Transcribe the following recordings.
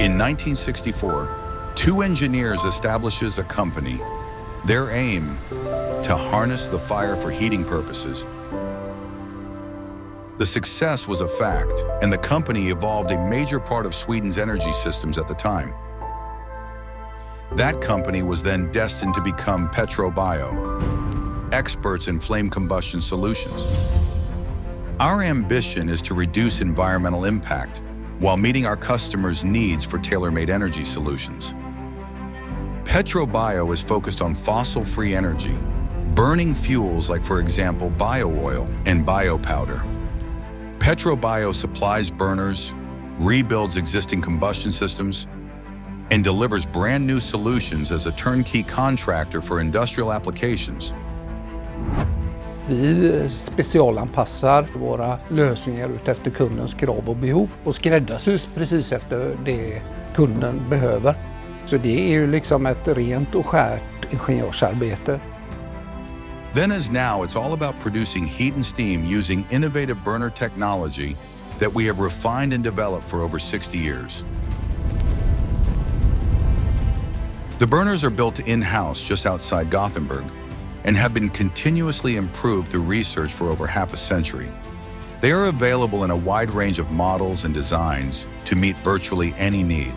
In 1964, two engineers establishes a company. Their aim, to harness the fire for heating purposes. The success was a fact, and the company evolved a major part of Sweden's energy systems at the time. That company was then destined to become PetroBio, experts in flame combustion solutions. Our ambition is to reduce environmental impact while meeting our customers' needs for tailor-made energy solutions. PetroBio is focused on fossil-free energy, burning fuels like, for example, bio-oil and bio-powder. PetroBio supplies burners, rebuilds existing combustion systems, and delivers brand new solutions as a turnkey contractor for industrial applications. Vi specialanpassar våra lösningar efter kundens krav och behov och skräddarsys precis efter det kunden behöver. Så det är ju liksom ett rent och skärt ingenjörsarbete. Then as now, it's all about producing heat and steam using innovative burner technology that we have refined and developed for over 60 years. The burners are built in-house just outside Gothenburg and have been continuously improved through research for over half a century. They are available in a wide range of models and designs to meet virtually any need.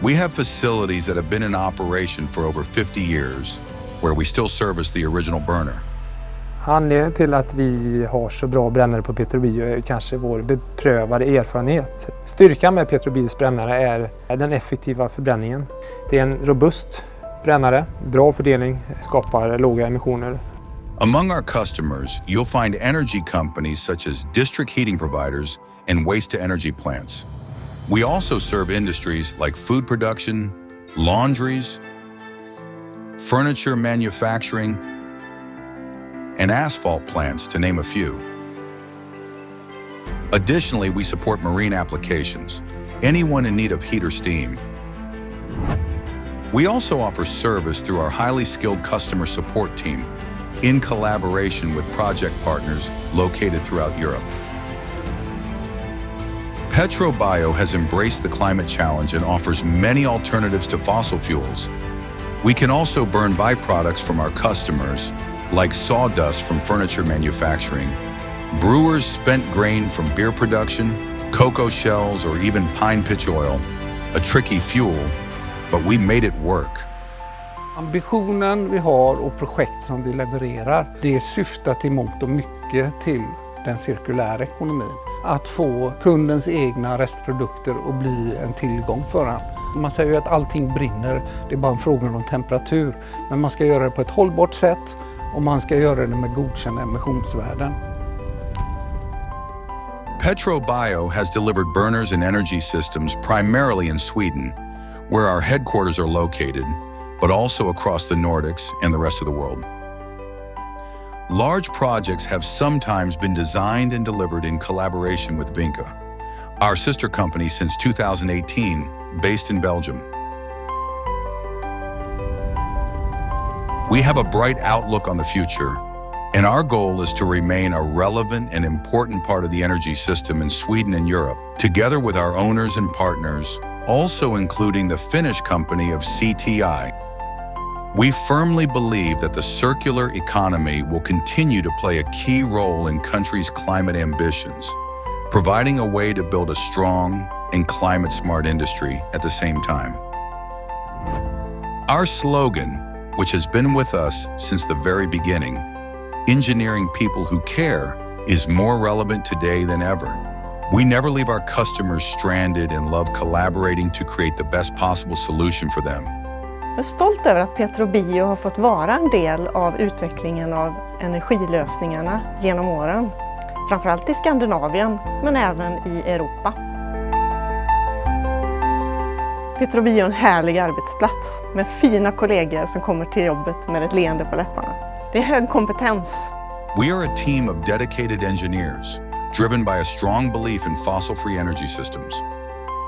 We have facilities that have been in operation for over 50 years, where we still service the original burner. Anledningen till att vi har så bra brännare på PetroBio är kanske vår beprövade erfarenhet. Styrkan med PetroBios brännare är den effektiva förbränningen. Det är en robust brännare, bra fördelning, skapar låga emissioner. Among our customers, you'll find energy companies such as district heating providers and waste-to-energy plants. We also serve industries like food production, laundries, furniture manufacturing, and asphalt plants, to name a few. Additionally, we support marine applications, anyone in need of heat or steam. We also offer service through our highly skilled customer support team in collaboration with project partners located throughout Europe. PetroBio has embraced the climate challenge and offers many alternatives to fossil fuels. We can also burn byproducts from our customers, like sawdust from furniture manufacturing, brewers' spent grain from beer production, cocoa shells, or even pine pitch oil, a tricky fuel, but we made it work. Ambitionen vi har och projekt som vi levererar, det syftar till mångt och mycket till den cirkulära ekonomin. Att få kundens egna restprodukter att bli en tillgång för den. Man säger ju att allting brinner, det är bara en fråga om temperatur. Men man ska göra det på ett hållbart sätt och man ska göra det med godkända emissionsvärden. PetroBio has delivered burners and energy systems primarily in Sweden, where our headquarters are located, but also across the Nordics and the rest of the world. Large projects have sometimes been designed and delivered in collaboration with Vinca, our sister company since 2018, based in Belgium. We have a bright outlook on the future, and our goal is to remain a relevant and important part of the energy system in Sweden and Europe, together with our owners and partners, also including the Finnish company of CTI. We firmly believe that the circular economy will continue to play a key role in countries' climate ambitions, providing a way to build a strong and climate-smart industry at the same time. Our slogan, which has been with us since the very beginning, engineering people who care, is more relevant today than ever. We never leave our customers stranded and love collaborating to create the best possible solution for them. Jag är stolt över att PetroBio har fått vara en del av utvecklingen av energilösningarna genom åren. Framförallt i Skandinavien, men även i Europa. PetroBio är en härlig arbetsplats med fina kollegor som kommer till jobbet med ett leende på läpparna. Det är hög kompetens. We are a team of dedicated engineers, driven by a strong belief in fossil-free energy systems.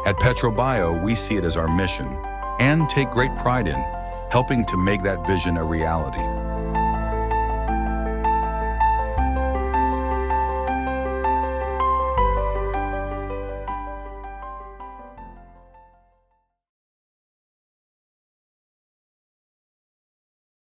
At PetroBio, we see it as our mission and take great pride in helping to make that vision a reality.